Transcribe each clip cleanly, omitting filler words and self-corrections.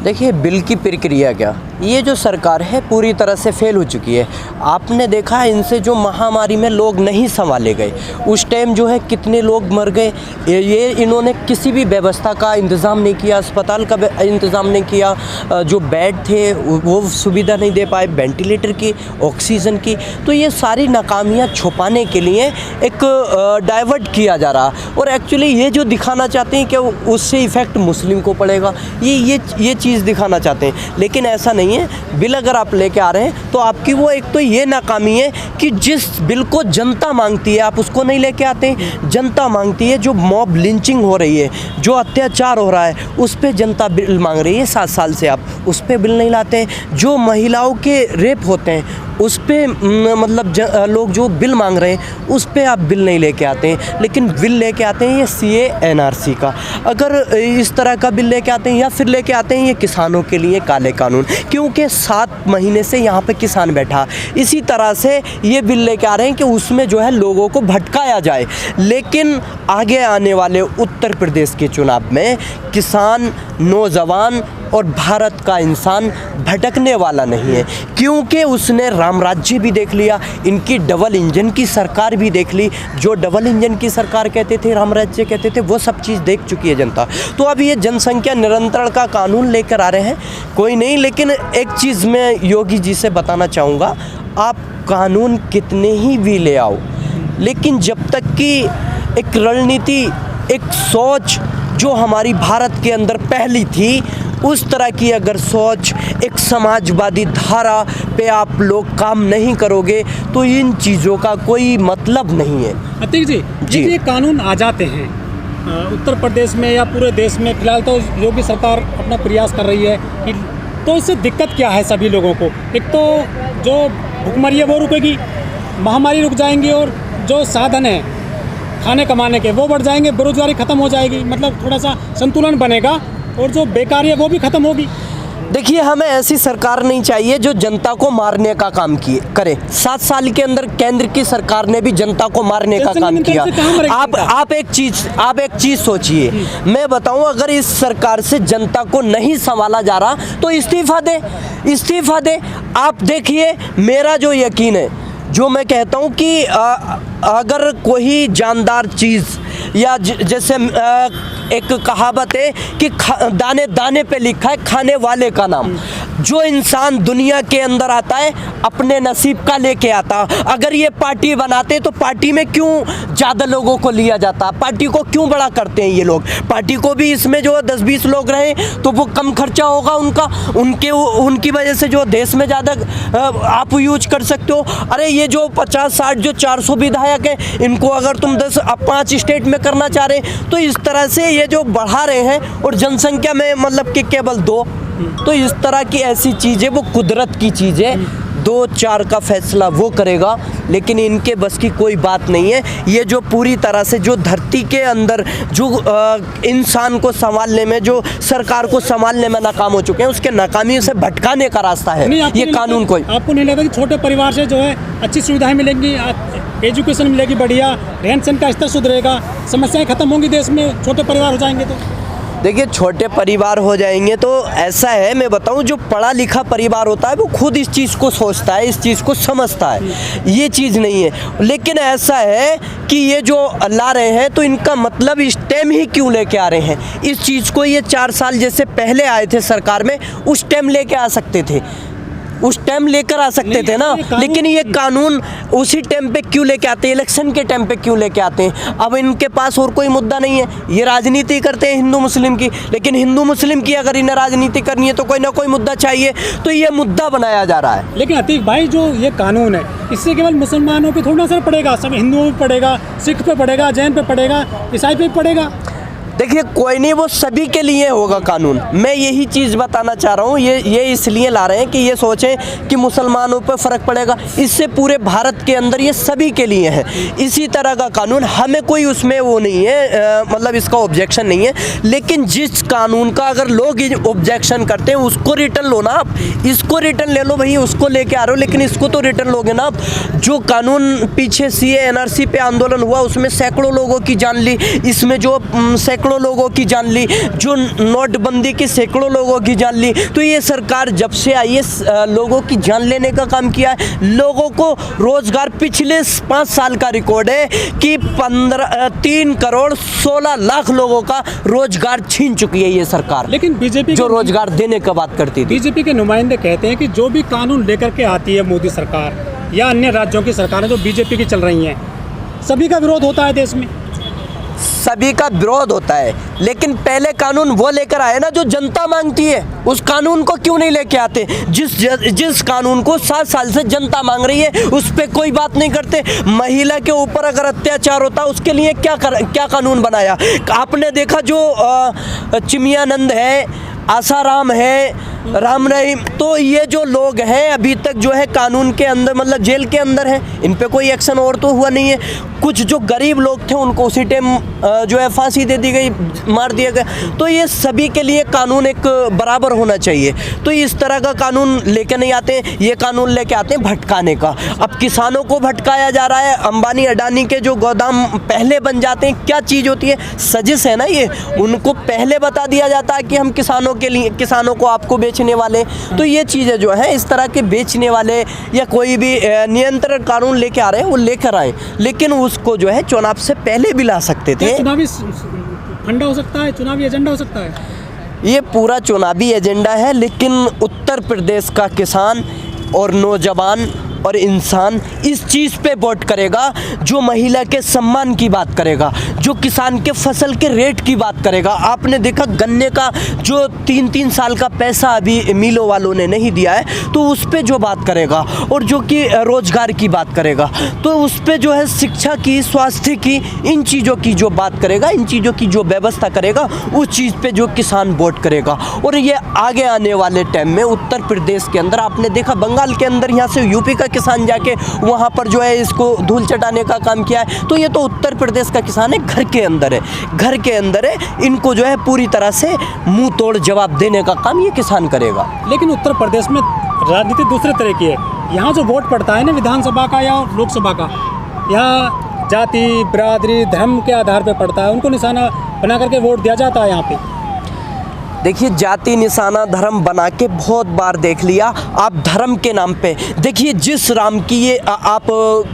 देखिए, बिल की प्रक्रिया क्या, ये जो सरकार है पूरी तरह से फेल हो चुकी है। आपने देखा इनसे जो महामारी में लोग नहीं संभाले गए, उस टाइम जो है कितने लोग मर गए। ये इन्होंने किसी भी व्यवस्था का इंतज़ाम नहीं किया, अस्पताल का इंतज़ाम नहीं किया, जो बेड थे वो सुविधा नहीं दे पाए, वेंटिलेटर की, ऑक्सीजन की। तो ये सारी नाकामियाँ छुपाने के लिए एक डाइवर्ट किया जा रहा, और एक्चुअली ये जो दिखाना चाहते हैं कि उससे इफ़ेक्ट मुस्लिम को पड़ेगा, ये चीज़ दिखाना चाहते हैं। लेकिन ऐसा नहीं है। बिल अगर आप लेके आ रहे हैं तो आपकी वो एक तो ये नाकामी है कि जिस बिल को जनता मांगती है आप उसको नहीं लेके आते। जनता मांगती है, जो मॉब लिंचिंग हो रही है, जो अत्याचार हो रहा है, उस पर जनता बिल मांग रही है 7 साल से, आप उस पर बिल नहीं लाते। जो महिलाओं के रेप होते हैं उस पर मतलब लोग जो बिल मांग रहे हैं उस पर आप बिल नहीं लेके आते हैं, लेकिन बिल लेके आते हैं ये CA NRC का। अगर इस तरह का बिल लेके आते हैं, या फिर लेके आते हैं ये किसानों के लिए काले कानून, क्योंकि 7 महीने से यहाँ पे किसान बैठा। इसी तरह से ये बिल लेके आ रहे हैं कि उसमें जो है लोगों को भटकाया जाए। लेकिन आगे आने वाले उत्तर प्रदेश के चुनाव में किसान, नौजवान और भारत का इंसान भटकने वाला नहीं है, क्योंकि उसने राम राज्य भी देख लिया, इनकी डबल इंजन की सरकार भी देख ली। जो डबल इंजन की सरकार कहते थे, राम राज्य कहते थे, वो सब चीज़ देख चुकी है जनता। तो अब ये जनसंख्या नियंत्रण का कानून लेकर आ रहे हैं, कोई नहीं। लेकिन एक चीज़ मैं योगी जी से बताना चाहूँगा, आप कानून कितने ही भी ले आओ, लेकिन जब तक कि एक रणनीति, एक सोच जो हमारी भारत के अंदर पहली थी, उस तरह की अगर सोच, एक समाजवादी धारा पे आप लोग काम नहीं करोगे तो इन चीज़ों का कोई मतलब नहीं है। अतीक जी, ये कानून आ जाते हैं उत्तर प्रदेश में या पूरे देश में, फिलहाल तो योगी सरकार अपना प्रयास कर रही है कि, तो इससे दिक्कत क्या है सभी लोगों को? एक तो जो भुखमरी है वो रुकेगी, महामारी रुक जाएंगी, और जो साधन है खाने कमाने के वो बढ़ जाएंगे, बेरोजगारी खत्म हो जाएगी, मतलब थोड़ा सा संतुलन बनेगा, और जो बेकारी है वो भी खत्म होगी। देखिए, हमें ऐसी सरकार नहीं चाहिए जो जनता को मारने का काम करे। 7 साल के अंदर केंद्र की सरकार ने भी जनता को मारने का काम किया। आप एक चीज सोचिए, मैं बताऊं, अगर इस सरकार से जनता को नहीं संभाला जा रहा तो इस्तीफा दे। आप देखिए, मेरा जो यकीन है, जो मैं कहता हूं कि अगर कोई जानदार चीज़, या जैसे एक कहावत है कि दाने दाने पे लिखा है खाने वाले का नाम। जो इंसान दुनिया के अंदर आता है अपने नसीब का लेके आता। अगर ये पार्टी बनाते तो पार्टी में क्यों ज़्यादा लोगों को लिया जाता, पार्टी को क्यों बड़ा करते हैं ये लोग? पार्टी को भी इसमें जो 10-20 लोग रहे तो वो कम खर्चा होगा उनकी वजह से जो देश में ज़्यादा आप यूज कर सकते हो। अरे ये जो 50-60 जो 400 विधायक हैं, इनको अगर तुम 5 स्टेट में करना चाह रहे हैं तो इस तरह से ये जो बढ़ा रहे हैं, और जनसंख्या में मतलब कि केवल 2, तो इस तरह की ऐसी चीज़ें, वो कुदरत की चीज़ें, 2-4 का फैसला वो करेगा, लेकिन इनके बस की कोई बात नहीं है। ये जो पूरी तरह से जो धरती के अंदर जो इंसान को संभालने में, जो सरकार को संभालने में नाकाम हो चुके हैं, उसके नाकामी से भटकाने का रास्ता है ये कानून। कोई आपको नहीं लगता कि छोटे परिवार से जो है अच्छी सुविधाएं मिलेंगी, एजुकेशन मिलेगी, बढ़िया रहन सहन का स्तर सुधरेगा, समस्याएं खत्म होंगी देश में, छोटे परिवार हो जाएंगे तो? देखिए, छोटे परिवार हो जाएंगे तो ऐसा है, मैं बताऊं, जो पढ़ा लिखा परिवार होता है वो खुद इस चीज़ को सोचता है, इस चीज़ को समझता है, ये चीज़ नहीं है। लेकिन ऐसा है कि ये जो ला रहे हैं तो इनका मतलब इस टाइम ही क्यों लेके आ रहे हैं इस चीज़ को? ये 4 साल जैसे पहले आए थे सरकार में, उस टाइम लेके आ सकते थे, उस टाइम लेकर आ सकते थे ना। लेकिन ये कानून उसी टाइम पे क्यों लेके आते हैं, इलेक्शन के टाइम पे क्यों लेके आते हैं? अब इनके पास और कोई मुद्दा नहीं है, ये राजनीति करते हैं हिंदू मुस्लिम की। लेकिन हिंदू मुस्लिम की अगर इन्हें राजनीति करनी है तो कोई ना कोई मुद्दा चाहिए, तो ये मुद्दा बनाया जा रहा है। लेकिन अतीक भाई, जो ये कानून है, इससे केवल मुसलमानों पे थोड़ा असर पड़ेगा, सब हिंदुओं पे पड़ेगा, सिख पे पड़ेगा, जैन पे पड़ेगा, ईसाई पे पड़ेगा। देखिए, कोई नहीं, वो सभी के लिए होगा कानून। मैं यही चीज़ बताना चाह रहा हूँ। ये इसलिए ला रहे हैं कि ये सोचें कि मुसलमानों पर फ़र्क पड़ेगा, इससे पूरे भारत के अंदर ये सभी के लिए है इसी तरह का कानून। हमें कोई उसमें वो नहीं है, मतलब इसका ऑब्जेक्शन नहीं है। लेकिन जिस कानून का अगर लोग ऑब्जेक्शन करते हैं उसको रिटर्न लो ना आप, इसको रिटर्न ले लो भाई, उसको लेके आ रहे हो, लेकिन इसको तो रिटर्न लोगे ना आप। जो कानून पीछे CA NRC पे आंदोलन हुआ उसमें सैकड़ों लोगों की जान ली, इसमें जो सैकड़ों सैकड़ों लोगों की जान ली, जो नोटबंदी की सैकड़ों लोगों की जान ली। तो ये सरकार जब से आई है लोगों की जान लेने का काम किया है। लोगों को रोजगार, पिछले 5 साल का रिकॉर्ड है कि 3 करोड़ 16 लाख लोगों का रोजगार छीन चुकी है ये सरकार। लेकिन बीजेपी जो रोजगार देने का बात करती थी, बीजेपी के नुमाइंदे कहते हैं कि जो भी कानून लेकर के आती है मोदी सरकार या अन्य राज्यों की सरकारें जो बीजेपी की चल रही हैं, सभी का विरोध होता है देश में। सभी का विरोध होता है, लेकिन पहले कानून वो लेकर आए ना जो जनता मांगती है। उस कानून को क्यों नहीं लेके आते? जिस कानून को 7 साल से जनता मांग रही है उस पे कोई बात नहीं करते। महिला के ऊपर अगर अत्याचार होता उसके लिए क्या कानून बनाया? आपने देखा जो चिमयानंद है, आसाराम है, राम रहीम, तो ये जो लोग हैं अभी तक जो है कानून के अंदर, मतलब जेल के अंदर हैं। इन पे कोई एक्शन और तो हुआ नहीं है। कुछ जो गरीब लोग थे उनको उसी टाइम जो है फांसी दे दी गई, मार दिया गया। तो ये सभी के लिए कानून एक बराबर होना चाहिए। तो इस तरह का कानून लेके नहीं आते, ये कानून लेके आते हैं भटकाने का। अब किसानों को भटकाया जा रहा है। अंबानी अडानी के जो गोदाम पहले बन जाते हैं, क्या चीज़ होती है? सजिश है ना ये। उनको पहले बता दिया जाता है कि हम किसानों के लिए, किसानों को आपको बेचने वाले। तो ये चीज़ें जो है इस तरह के बेचने वाले या कोई भी नियंत्रण कानून लेके आ रहे हैं वो लेकर आए, लेकिन उसको जो है चुनाव से पहले भी ला सकते थे। चुनावी फंडा हो सकता है, चुनावी एजेंडा हो सकता है। ये पूरा चुनावी एजेंडा है, लेकिन उत्तर प्रदेश का किसान और नौजवान और इंसान इस चीज़ पे वोट करेगा जो महिला के सम्मान की बात करेगा, जो किसान के फसल के रेट की बात करेगा। आपने देखा गन्ने का जो 3-3 साल का पैसा अभी मिलों वालों ने नहीं दिया है, तो उस पे जो बात करेगा, और जो कि रोज़गार की बात करेगा, तो उस पे जो है शिक्षा की, स्वास्थ्य की, इन चीज़ों की जो बात करेगा, इन चीज़ों की जो व्यवस्था करेगा, उस चीज़ पे जो किसान वोट करेगा। और ये आगे आने वाले टाइम में उत्तर प्रदेश के अंदर आपने देखा, बंगाल के अंदर यहाँ से यूपी का किसान जाके वहाँ पर जो है इसको धूल चटाने का काम किया है। तो ये तो उत्तर प्रदेश का किसान है, घर के अंदर है, घर के अंदर है। इनको जो है पूरी तरह से मुंह तोड़ जवाब देने का काम ये किसान करेगा। लेकिन उत्तर प्रदेश में राजनीति दूसरे तरह की है। यहाँ जो वोट पड़ता है ना विधानसभा का या लोकसभा का, यहाँ जाति, बिरादरी, धर्म के आधार पर पड़ता है। उनको निशाना बना करके वोट दिया जाता है यहाँ पे। देखिए, जाति निशाना धर्म बना के बहुत बार देख लिया। आप धर्म के नाम पे देखिए, जिस राम की ये आप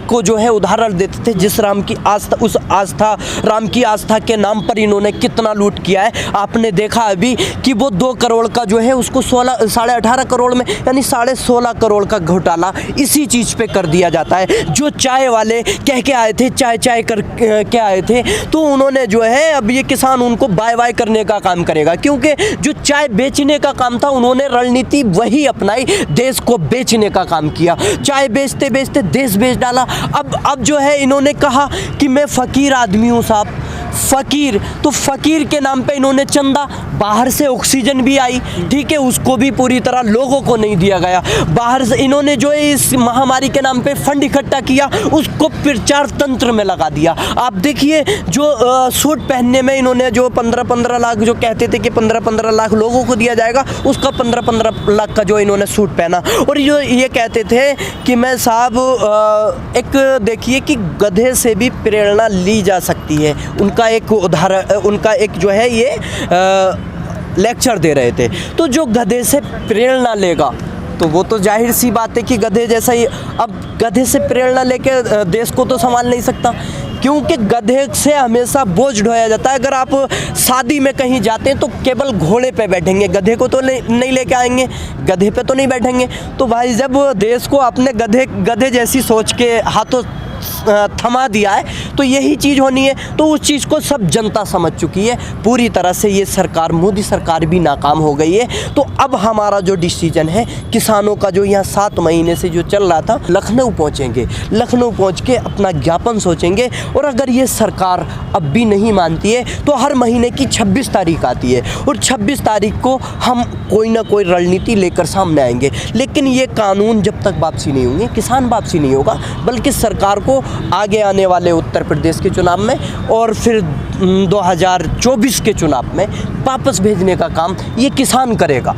को जो है उदाहरण देते थे, जिस राम की आस्था, उस आस्था, राम की आस्था के नाम पर इन्होंने कितना लूट किया है। आपने देखा अभी कि वो 2 करोड़ का जो है उसको 18.5 करोड़ में, यानी 16.5 करोड़ का घोटाला इसी चीज़ पे कर दिया जाता है। जो चाय वाले कह के आए थे, चाय कर के आए थे, तो उन्होंने जो है अब ये किसान उनको बाय बाय करने का काम करेगा, क्योंकि जो चाय बेचने का काम था उन्होंने रणनीति वही अपनाई, देश को बेचने का काम किया। चाय बेचते बेचते देश बेच डाला। अब जो है इन्होंने कहा कि मैं फ़कीर आदमी हूँ साहब, फ़कीर, तो फ़कीर के नाम पे इन्होंने चंदा, बाहर से ऑक्सीजन भी आई, ठीक है, उसको भी पूरी तरह लोगों को नहीं दिया गया। बाहर से इन्होंने जो है इस महामारी के नाम पे फंड इकट्ठा किया, उसको प्रचार तंत्र में लगा दिया। आप देखिए, जो सूट पहनने में इन्होंने जो 15-15 लाख जो कहते थे कि 15-15 लाख लोगों को दिया जाएगा, उसका 15-15 लाख का जो इन्होंने सूट पहना। और जो ये कहते थे कि मैं साहब एक देखिए कि गधे से भी प्रेरणा ली जा सकती है, उनका एक उदाहरण, उनका एक जो है ये लेक्चर दे रहे थे। तो जो गधे से प्रेरणा लेगा तो वो तो जाहिर सी बात है कि गधे जैसा ही, अब गधे से प्रेरणा लेके देश को तो संभाल नहीं सकता, क्योंकि गधे से हमेशा बोझ ढोया जाता है। अगर आप शादी में कहीं जाते हैं तो केवल घोड़े पे बैठेंगे, गधे को तो नहीं लेके आएंगे, गधे पे तो नहीं बैठेंगे। तो भाई जब देश को अपने गधे जैसी सोच के हाथों थमा दिया है, तो यही चीज़ होनी है। तो उस चीज़ को सब जनता समझ चुकी है पूरी तरह से। ये सरकार, मोदी सरकार भी नाकाम हो गई है। तो अब हमारा जो डिसीजन है, किसानों का जो यहाँ 7 महीने से जो चल रहा था, लखनऊ पहुँचेंगे, लखनऊ पहुँच के अपना ज्ञापन सोचेंगे। और अगर ये सरकार अब भी नहीं मानती है तो हर महीने की 26 तारीख आती है, और 26 तारीख को हम कोई ना कोई रणनीति लेकर सामने आएंगे। लेकिन ये कानून जब तक वापसी नहीं होंगे, किसान वापसी नहीं होगा, बल्कि सरकार को आगे आने वाले उत्तर प्रदेश के चुनाव में और फिर 2024 के चुनाव में वापस भेजने का काम ये किसान करेगा।